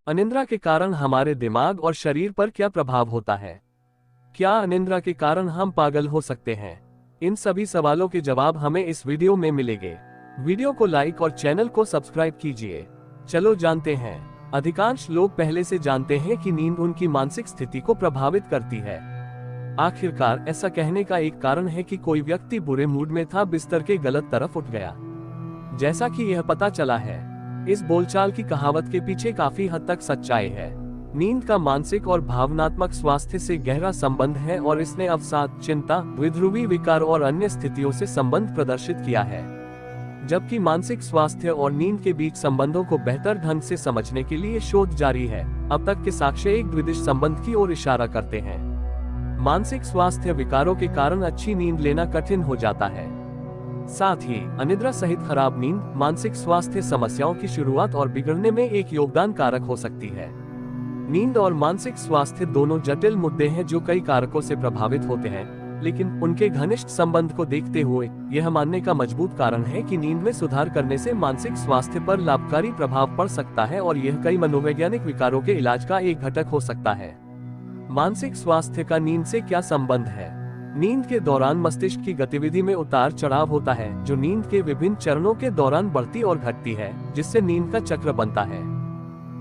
अनिद्रा के कारण हमारे दिमाग और शरीर पर क्या प्रभाव होता है? क्या अनिद्रा के कारण हम पागल हो सकते हैं? इन सभी सवालों के जवाब हमें इस वीडियो में मिलेंगे। वीडियो को लाइक और चैनल को सब्सक्राइब कीजिए। चलो जानते हैं। अधिकांश लोग पहले से जानते हैं कि नींद उनकी मानसिक स्थिति को प्रभावित करती है। आखिरकार ऐसा कहने का एक कारण है कि कोई व्यक्ति बुरे मूड में था, बिस्तर के गलत तरफ उठ गया। जैसा कि यह पता चला है, इस बोलचाल की कहावत के पीछे काफी हद तक सच्चाई है। नींद का मानसिक और भावनात्मक स्वास्थ्य से गहरा संबंध है और इसने अवसाद, चिंता, विध्रुवी विकार और अन्य स्थितियों से संबंध प्रदर्शित किया है। जबकि मानसिक स्वास्थ्य और नींद के बीच संबंधों को बेहतर ढंग से समझने के लिए शोध जारी है, अब तक के साक्ष्य एक द्विदिश संबंध की ओर इशारा करते हैं। मानसिक स्वास्थ्य विकारों के कारण अच्छी नींद लेना कठिन हो जाता है। साथ ही अनिद्रा सहित खराब नींद मानसिक स्वास्थ्य समस्याओं की शुरुआत और बिगड़ने में एक योगदान कारक हो सकती है। नींद और मानसिक स्वास्थ्य दोनों जटिल मुद्दे हैं जो कई कारकों से प्रभावित होते हैं, लेकिन उनके घनिष्ठ संबंध को देखते हुए यह मानने का मजबूत कारण है कि नींद में सुधार करने से मानसिक स्वास्थ्य पर लाभकारी प्रभाव पड़ सकता है और यह कई मनोवैज्ञानिक विकारों के इलाज का एक घटक हो सकता है। मानसिक स्वास्थ्य का नींद से क्या संबंध है? नींद के दौरान मस्तिष्क की गतिविधि में उतार चढ़ाव होता है, जो नींद के विभिन्न चरणों के दौरान बढ़ती और घटती है, जिससे नींद का चक्र बनता है।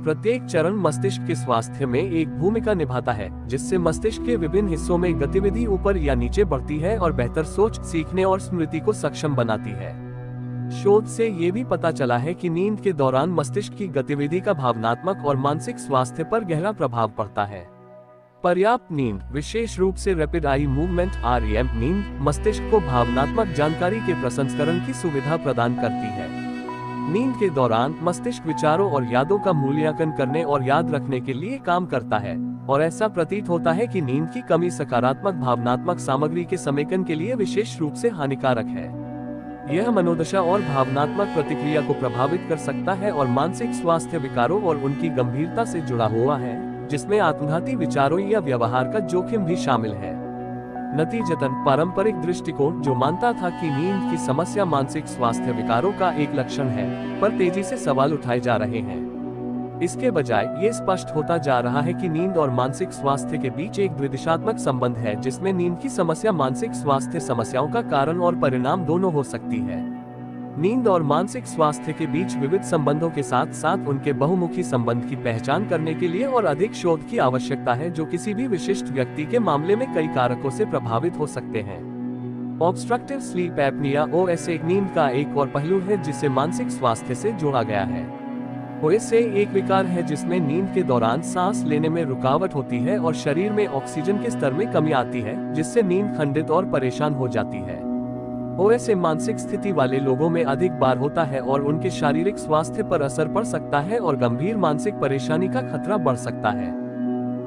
प्रत्येक चरण मस्तिष्क के स्वास्थ्य में एक भूमिका निभाता है, जिससे मस्तिष्क के विभिन्न हिस्सों में गतिविधि ऊपर या नीचे बढ़ती है और बेहतर सोच, सीखने और स्मृति को सक्षम बनाती है। शोध से ये भी पता चला है कि नींद के दौरान मस्तिष्क की गतिविधि का भावनात्मक और मानसिक स्वास्थ्य पर गहरा प्रभाव पड़ता है। पर्याप्त नींद, विशेष रूप से रैपिड आई मूवमेंट REM नींद, मस्तिष्क को भावनात्मक जानकारी के प्रसंस्करण की सुविधा प्रदान करती है। नींद के दौरान मस्तिष्क विचारों और यादों का मूल्यांकन करने और याद रखने के लिए काम करता है, और ऐसा प्रतीत होता है कि नींद की कमी सकारात्मक भावनात्मक सामग्री के समेकन के लिए विशेष रूप से हानिकारक है। यह मनोदशा और भावनात्मक प्रतिक्रिया को प्रभावित कर सकता है और मानसिक स्वास्थ्य विकारों और उनकी गंभीरता से जुड़ा हुआ है, जिसमें आत्मघाती विचारों या व्यवहार का जोखिम भी शामिल है। नतीजतन पारंपरिक दृष्टिकोण जो मानता था कि नींद की समस्या मानसिक स्वास्थ्य विकारों का एक लक्षण है, पर तेजी से सवाल उठाए जा रहे हैं। इसके बजाय ये स्पष्ट होता जा रहा है कि नींद और मानसिक स्वास्थ्य के बीच एक द्विदिशात्मक संबंध है, जिसमें नींद की समस्या मानसिक स्वास्थ्य समस्याओं का कारण और परिणाम दोनों हो सकती है। नींद और मानसिक स्वास्थ्य के बीच विविध संबंधों के साथ साथ उनके बहुमुखी संबंध की पहचान करने के लिए और अधिक शोध की आवश्यकता है, जो किसी भी विशिष्ट व्यक्ति के मामले में कई कारकों से प्रभावित हो सकते हैं। ऑब्स्ट्रक्टिव स्लीप एपनिया OSA नींद का एक और पहलू है जिसे मानसिक स्वास्थ्य से जोड़ा गया है। OSA एक विकार है जिसमें नींद के दौरान सांस लेने में रुकावट होती है और शरीर में ऑक्सीजन के स्तर में कमी आती है, जिससे नींद खंडित और परेशान हो जाती है। OSA मानसिक स्थिति वाले लोगों में अधिक बार होता है और उनके शारीरिक स्वास्थ्य पर असर पड़ सकता है और गंभीर मानसिक परेशानी का खतरा बढ़ सकता है।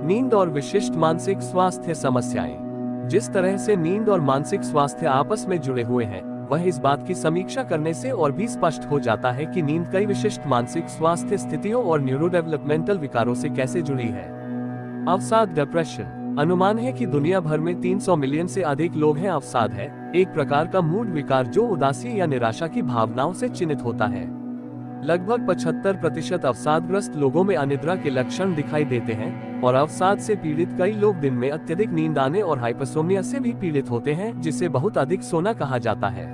नींद और विशिष्ट मानसिक स्वास्थ्य समस्याएं। जिस तरह से नींद और मानसिक स्वास्थ्य आपस में जुड़े हुए हैं, वह इस बात की समीक्षा करने से और भी स्पष्ट हो जाता है कि नींद कई विशिष्ट मानसिक स्वास्थ्य स्थितियों और न्यूरोडेवलपमेंटल विकारों से कैसे जुड़ी है। अवसाद, डिप्रेशन। अनुमान है कि दुनिया भर में 300 मिलियन से अधिक लोग हैं। अवसाद है एक प्रकार का मूड विकार जो उदासी या निराशा की भावनाओं से चिन्हित होता है। लगभग 75% अवसादग्रस्त लोगों में अनिद्रा के लक्षण दिखाई देते हैं और अवसाद से पीड़ित कई लोग दिन में अत्यधिक नींद आने और हाइपरसोम्निया से भी पीड़ित होते हैं, जिसे बहुत अधिक सोना कहा जाता है।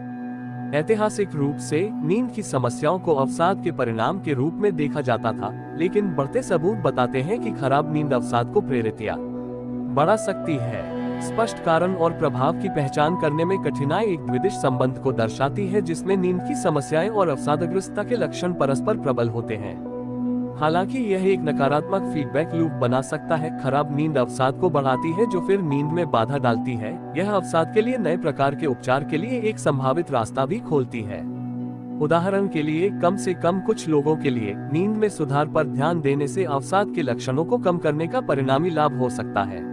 ऐतिहासिक रूप से नींद की समस्याओं को अवसाद के परिणाम के रूप में देखा जाता था, लेकिन बढ़ते सबूत बताते हैं कि खराब नींद अवसाद को प्रेरित या बढ़ा सकती है। स्पष्ट कारण और प्रभाव की पहचान करने में कठिनाई एक द्विदिश संबंध को दर्शाती है, जिसमें नींद की समस्याएं और अवसादग्रस्तता के लक्षण परस्पर प्रबल होते हैं। हालांकि यह एक नकारात्मक फीडबैक लूप बना सकता है। खराब नींद अवसाद को बढ़ाती है, जो फिर नींद में बाधा डालती है। यह अवसाद के लिए नए प्रकार के उपचार के लिए एक संभावित रास्ता भी खोलती है। उदाहरण के लिए, कम से कम कुछ लोगों के लिए नींद में सुधार पर ध्यान देने से अवसाद के लक्षणों को कम करने का परिणामी लाभ हो सकता है।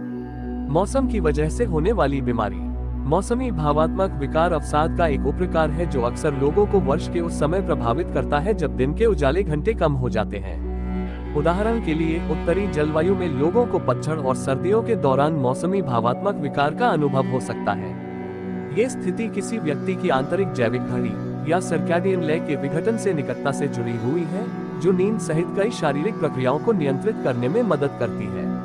मौसम की वजह से होने वाली बीमारी। मौसमी भावात्मक विकार अवसाद का एक उपप्रकार है जो अक्सर लोगों को वर्ष के उस समय प्रभावित करता है जब दिन के उजाले घंटे कम हो जाते हैं। उदाहरण के लिए, उत्तरी जलवायु में लोगों को पतझड़ और सर्दियों के दौरान मौसमी भावात्मक विकार का अनुभव हो सकता है। ये स्थिति किसी व्यक्ति की आंतरिक जैविक घड़ी या सर्कैडियन लय के विघटन से निकटता से जुड़ी हुई है, जो नींद सहित कई शारीरिक प्रक्रियाओं को नियंत्रित करने में मदद करती है।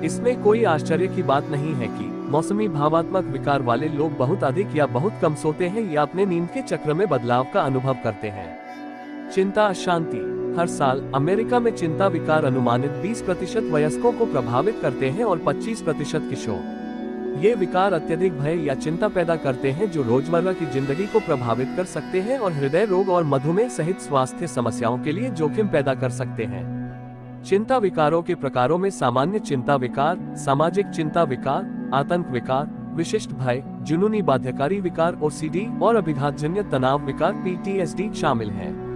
इसमें कोई आश्चर्य की बात नहीं है कि मौसमी भावात्मक विकार वाले लोग बहुत अधिक या बहुत कम सोते हैं या अपने नींद के चक्र में बदलाव का अनुभव करते हैं। चिंता अशांति। हर साल अमेरिका में चिंता विकार अनुमानित 20% वयस्कों को प्रभावित करते हैं और 25% किशोर। ये विकार अत्यधिक भय या चिंता पैदा करते हैं जो रोजमर्रा की जिंदगी को प्रभावित कर सकते हैं और हृदय रोग और मधुमेह सहित स्वास्थ्य समस्याओं के लिए जोखिम पैदा कर सकते हैं। चिंता विकारों के प्रकारों में सामान्य चिंता विकार, सामाजिक चिंता विकार, आतंक विकार, विशिष्ट भय, जुनूनी बाध्यकारी विकार OCD और अभिघातजन्य तनाव विकार PTSD शामिल हैं।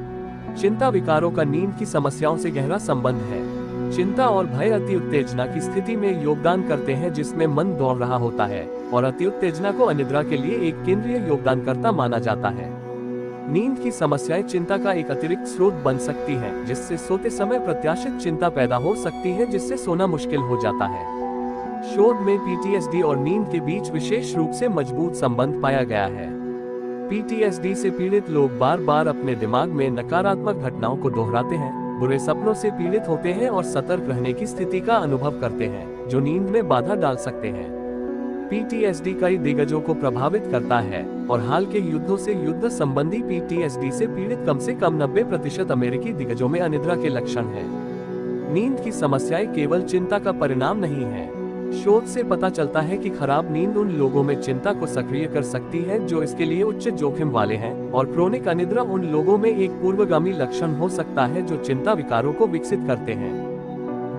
चिंता विकारों का नींद की समस्याओं से गहरा संबंध है। चिंता और भय अति उत्तेजना की स्थिति में योगदान करते हैं जिसमें मन दौड़ रहा होता है, और अति उत्तेजना को अनिद्रा के लिए एक केंद्रीय योगदानकर्ता माना जाता है। नींद की समस्याएं चिंता का एक अतिरिक्त स्रोत बन सकती हैं, जिससे सोते समय प्रत्याशित चिंता पैदा हो सकती है जिससे सोना मुश्किल हो जाता है। शोध में PTSD और नींद के बीच विशेष रूप से मजबूत संबंध पाया गया है। PTSD से पीड़ित लोग बार बार अपने दिमाग में नकारात्मक घटनाओं को दोहराते हैं, बुरे सपनों से पीड़ित होते हैं और सतर्क रहने की स्थिति का अनुभव करते हैं, जो नींद में बाधा डाल सकते हैं। PTSD कई दिग्गजों को प्रभावित करता है और हाल के युद्धों से युद्ध संबंधी PTSD से पीड़ित कम से कम 90% अमेरिकी दिग्गजों में अनिद्रा के लक्षण हैं। नींद की समस्याएं केवल चिंता का परिणाम नहीं है। शोध से पता चलता है कि खराब नींद उन लोगों में चिंता को सक्रिय कर सकती है जो इसके लिए उच्च जोखिम वाले हैं, और क्रोनिक अनिद्रा उन लोगों में एक पूर्वगामी लक्षण हो सकता है जो चिंता विकारों को विकसित करते हैं।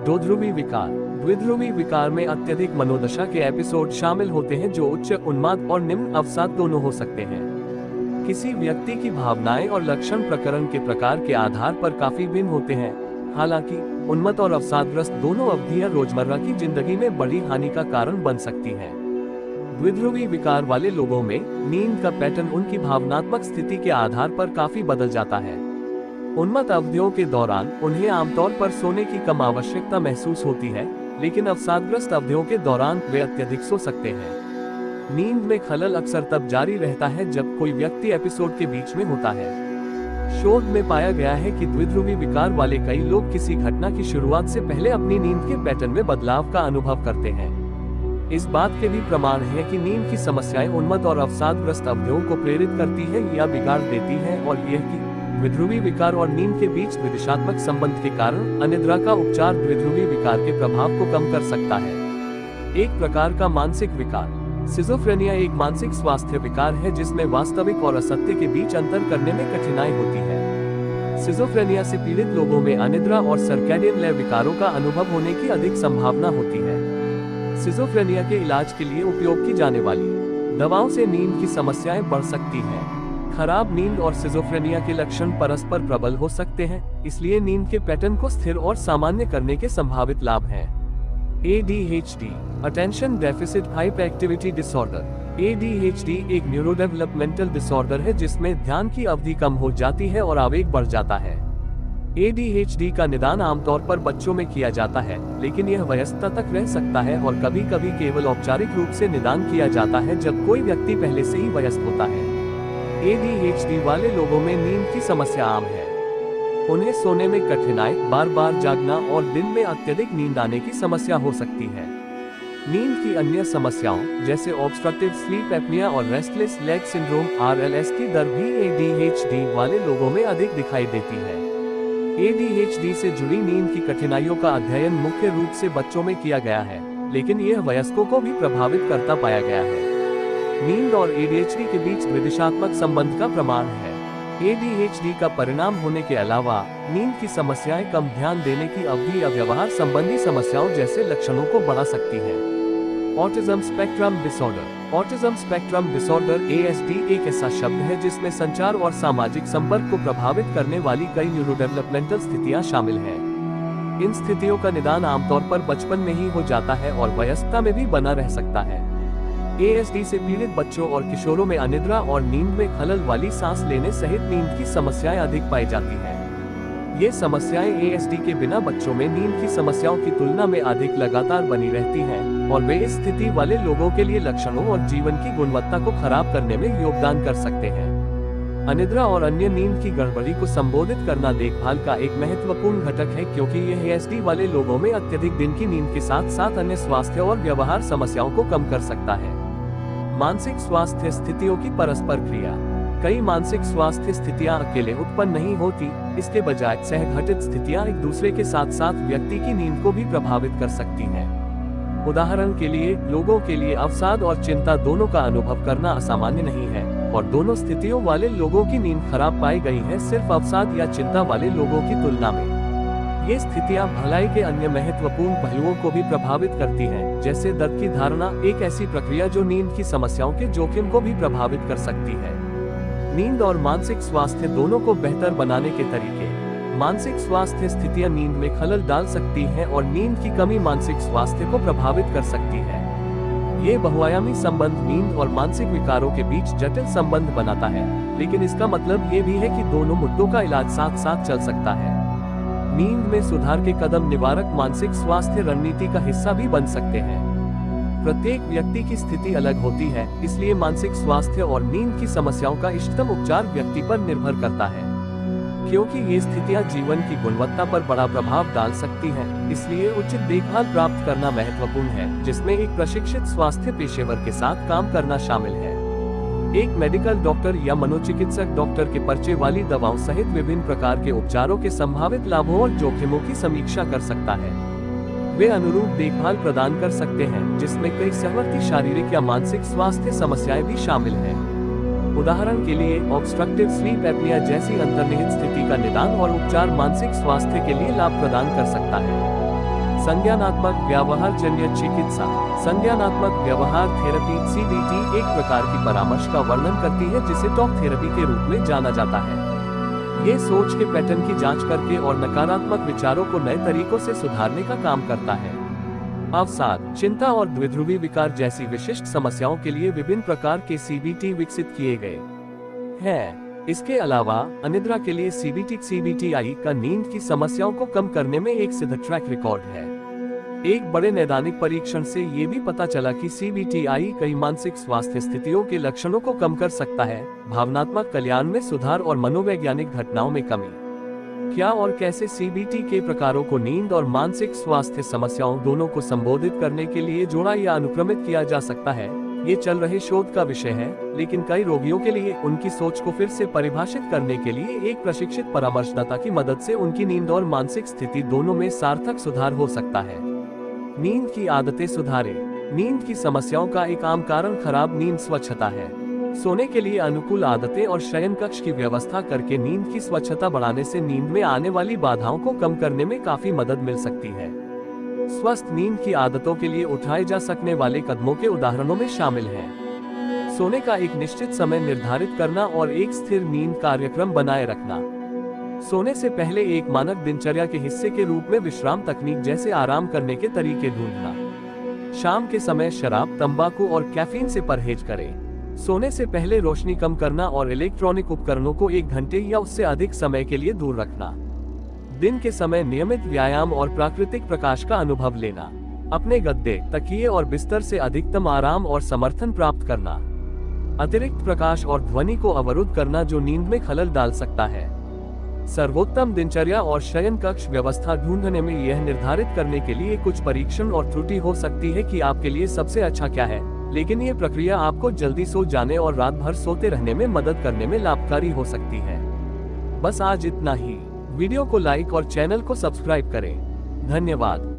द्विध्रुवी विकार। द्विध्रुवी विकार में अत्यधिक मनोदशा के एपिसोड शामिल होते हैं जो उच्च उन्माद और निम्न अवसाद दोनों हो सकते हैं। किसी व्यक्ति की भावनाएं और लक्षण प्रकरण के प्रकार के आधार पर काफी भिन्न होते हैं। हालांकि उन्मत्त और अवसादग्रस्त दोनों अवधियां रोजमर्रा की जिंदगी में बड़ी हानि का कारण बन सकती हैं। द्विध्रुवी विकार वाले लोगों में नींद का पैटर्न उनकी भावनात्मक स्थिति के आधार पर काफी बदल जाता है। उन्मत्त अवधियों के दौरान उन्हें आमतौर पर सोने की कम आवश्यकता महसूस होती है, लेकिन अवसादग्रस्त अवधियों के दौरान वे अत्यधिक सो सकते हैं। नींद में खलल अक्सर तब जारी रहता है जब कोई व्यक्ति एपिसोड के बीच में होता है। शोध में पाया गया है कि द्विध्रुवी विकार वाले कई लोग किसी घटना की शुरुआत से पहले अपनी नींद के पैटर्न में बदलाव का अनुभव करते हैं। इस बात के भी प्रमाण है कि नींद की समस्याएं उन्मत्त और अवसादग्रस्त अवधियों को प्रेरित करती है या बिगाड़ देती है, और यह कि द्विध्रुवी विकार और नींद के बीच विदिशात्मक संबंध के कारण अनिद्रा का उपचार द्विध्रुवी विकार के प्रभाव को कम कर सकता है। एक प्रकार का मानसिक विकार। सिजोफ्रेनिया एक मानसिक स्वास्थ्य विकार है जिसमें वास्तविक और असत्य के बीच अंतर करने में कठिनाई होती है। सिजोफ्रेनिया से पीड़ित लोगों में अनिद्रा और सर्कैडियन लय विकारों का अनुभव होने की अधिक संभावना होती है। सिजोफ्रेनिया के इलाज के लिए उपयोग की जाने वाली दवाओं से नींद की समस्याएं बढ़ सकती हैं। खराब नींद और सिजोफ्रेनिया के लक्षण परस्पर प्रबल हो सकते हैं, इसलिए नींद के पैटर्न को स्थिर और सामान्य करने के संभावित लाभ हैं। ADHD, attention deficit hyper activity disorder. ADHD एक न्यूरोडेवलपमेंटल डिसऑर्डर है जिसमें ध्यान की अवधि कम हो जाती है और आवेग बढ़ जाता है। ADHD का निदान आमतौर पर बच्चों में किया जाता है, लेकिन यह वयस्कता तक रह सकता है और कभी-कभी केवल औपचारिक रूप से निदान किया जाता है जब कोई व्यक्ति पहले से ही वयस्क होता है। ADHD वाले लोगों में नींद की समस्या आम है। उन्हें सोने में कठिनाई, बार बार जागना और दिन में अत्यधिक नींद आने की समस्या हो सकती है। नींद की अन्य समस्याओं जैसे ऑब्स्ट्रक्टिव स्लीप एपनिया और रेस्टलेस लेग सिंड्रोम RLS की दर भी ADHD वाले लोगों में अधिक दिखाई देती है। ADHD से जुड़ी नींद की कठिनाइयों का अध्ययन मुख्य रूप से बच्चों में किया गया है, लेकिन यह वयस्कों को भी प्रभावित करता पाया गया है। नींद और ADHD के बीच विदिशात्मक संबंध का प्रमाण है। ADHD का परिणाम होने के अलावा नींद की समस्याएं कम ध्यान देने की अवधि या व्यवहार संबंधी समस्याओं जैसे लक्षणों को बढ़ा सकती हैं। Autism spectrum disorder. Autism spectrum disorder ASD एक ऐसा शब्द है जिसमें संचार और सामाजिक संपर्क को प्रभावित करने वाली कई न्यूरोडेवलपमेंटल स्थितियां शामिल हैं। इन स्थितियों का निदान आमतौर पर बचपन में ही हो जाता है और वयस्कता में भी बना रह सकता है। ASD से पीड़ित बच्चों और किशोरों में अनिद्रा और नींद में खलल वाली सांस लेने सहित नींद की समस्याएं अधिक पाई जाती हैं। ये समस्याएं ASD के बिना बच्चों में नींद की समस्याओं की तुलना में अधिक लगातार बनी रहती हैं, और वे इस स्थिति वाले लोगों के लिए लक्षणों और जीवन की गुणवत्ता को खराब करने में योगदान कर सकते हैं। अनिद्रा और अन्य नींद की गड़बड़ी को संबोधित करना देखभाल का एक महत्वपूर्ण घटक है, क्योंकि यह एएसडी वाले लोगों में अत्यधिक दिन की नींद के साथ साथ अन्य स्वास्थ्य और व्यवहार समस्याओं को कम कर सकता है। मानसिक स्वास्थ्य स्थितियों की परस्पर क्रिया। कई मानसिक स्वास्थ्य स्थितियां अकेले उत्पन्न नहीं होती, इसके बजाय सहघटित स्थितियां एक दूसरे के साथ साथ व्यक्ति की नींद को भी प्रभावित कर सकती हैं। उदाहरण के लिए, लोगों के लिए अवसाद और चिंता दोनों का अनुभव करना असामान्य नहीं है, और दोनों स्थितियों वाले लोगों की नींद खराब पाई गई है सिर्फ अवसाद या चिंता वाले लोगों की तुलना में। ये स्थितियां भलाई के अन्य महत्वपूर्ण पहलुओं को भी प्रभावित करती हैं, जैसे दर्द की धारणा, एक ऐसी प्रक्रिया जो नींद की समस्याओं के जोखिम को भी प्रभावित कर सकती है। नींद और मानसिक स्वास्थ्य दोनों को बेहतर बनाने के तरीके। मानसिक स्वास्थ्य स्थितियां नींद में खलल डाल सकती हैं और नींद की कमी मानसिक स्वास्थ्य को प्रभावित कर सकती है। ये बहुआयामी संबंध नींद और मानसिक विकारों के बीच जटिल संबंध बनाता है, लेकिन इसका मतलब ये भी है कि दोनों मुद्दों का इलाज साथ साथ चल सकता है। नींद में सुधार के कदम निवारक मानसिक स्वास्थ्य रणनीति का हिस्सा भी बन सकते हैं। प्रत्येक व्यक्ति की स्थिति अलग होती है, इसलिए मानसिक स्वास्थ्य और नींद की समस्याओं का इष्टतम उपचार व्यक्ति पर निर्भर करता है। क्योंकि ये स्थितियां जीवन की गुणवत्ता पर बड़ा प्रभाव डाल सकती हैं, इसलिए उचित देखभाल प्राप्त करना महत्वपूर्ण है, जिसमें एक प्रशिक्षित स्वास्थ्य पेशेवर के साथ काम करना शामिल है। एक मेडिकल डॉक्टर या मनोचिकित्सक डॉक्टर के पर्चे वाली दवाओं सहित विभिन्न प्रकार के उपचारों के संभावित लाभों और जोखिमों की समीक्षा कर सकता है। वे अनुरूप देखभाल प्रदान कर सकते हैं, जिसमें कई सहवर्ती शारीरिक या मानसिक स्वास्थ्य समस्याएं भी शामिल हैं। उदाहरण के लिए, ऑब्स्ट्रक्टिव स्लीप एपनिया जैसी अंतर्निहित स्थिति का निदान और उपचार मानसिक स्वास्थ्य के लिए लाभ प्रदान कर सकता है। संज्ञानात्मक व्यवहारजन्य चिकित्सा। संज्ञानात्मक व्यवहार थेरेपी (CBT) एक प्रकार की परामर्श का वर्णन करती है जिसे टॉक थेरेपी के रूप में जाना जाता है। ये सोच के पैटर्न की जांच करके और नकारात्मक विचारों को नए तरीकों से सुधारने का काम करता है। अवसाद, चिंता और द्विध्रुवी विकार जैसी विशिष्ट समस्याओं के लिए विभिन्न प्रकार के CBT विकसित किए गए हैं। इसके अलावा अनिद्रा के लिए CBTI का नींद की समस्याओं को कम करने में एक सिद्ध ट्रैक रिकॉर्ड है। एक बड़े नैदानिक परीक्षण से ये भी पता चला कि CBTI कई मानसिक स्वास्थ्य स्थितियों के लक्षणों को कम कर सकता है, भावनात्मक कल्याण में सुधार और मनोवैज्ञानिक घटनाओं में कमी। क्या और कैसे CBT के प्रकारों को नींद और मानसिक स्वास्थ्य समस्याओं दोनों को संबोधित करने के लिए जोड़ा या अनुक्रमित किया जा सकता है, ये चल रहे शोध का विषय है, लेकिन कई रोगियों के लिए उनकी सोच को फिर से परिभाषित करने के लिए एक प्रशिक्षित परामर्शदाता की मदद से उनकी नींद और मानसिक स्थिति दोनों में सार्थक सुधार हो सकता है। नींद की आदतें सुधारें। नींद की समस्याओं का एक आम कारण खराब नींद स्वच्छता है। सोने के लिए अनुकूल आदतें और शयन कक्ष की व्यवस्था करके नींद की स्वच्छता बढ़ाने से नींद में आने वाली बाधाओं को कम करने में काफी मदद मिल सकती है। स्वस्थ नींद की आदतों के लिए उठाए जा सकने वाले कदमों के उदाहरणों में शामिल हैं। सोने का एक निश्चित समय निर्धारित करना और एक स्थिर नींद कार्यक्रम बनाए रखना। सोने से पहले एक मानक दिनचर्या के हिस्से के रूप में विश्राम तकनीक जैसे आराम करने के तरीके ढूंढना। शाम के समय शराब, तंबाकू और कैफीन से परहेज करें। सोने से पहले रोशनी कम करना और इलेक्ट्रॉनिक उपकरणों को 1 घंटे या उससे अधिक समय के लिए दूर रखना। दिन के समय नियमित व्यायाम और प्राकृतिक प्रकाश का अनुभव लेना। अपने गद्दे, तकिए और बिस्तर से अधिकतम आराम और समर्थन प्राप्त करना। अतिरिक्त प्रकाश और ध्वनि को अवरुद्ध करना जो नींद में खलल डाल सकता है। सर्वोत्तम दिनचर्या और शयन कक्ष व्यवस्था ढूंढने में यह निर्धारित करने के लिए कुछ परीक्षण और त्रुटि हो सकती है कि आपके लिए सबसे अच्छा क्या है, लेकिन ये प्रक्रिया आपको जल्दी सो जाने और रात भर सोते रहने में मदद करने में लाभकारी हो सकती है। बस आज इतना ही। वीडियो को लाइक और चैनल को सब्सक्राइब करें। धन्यवाद।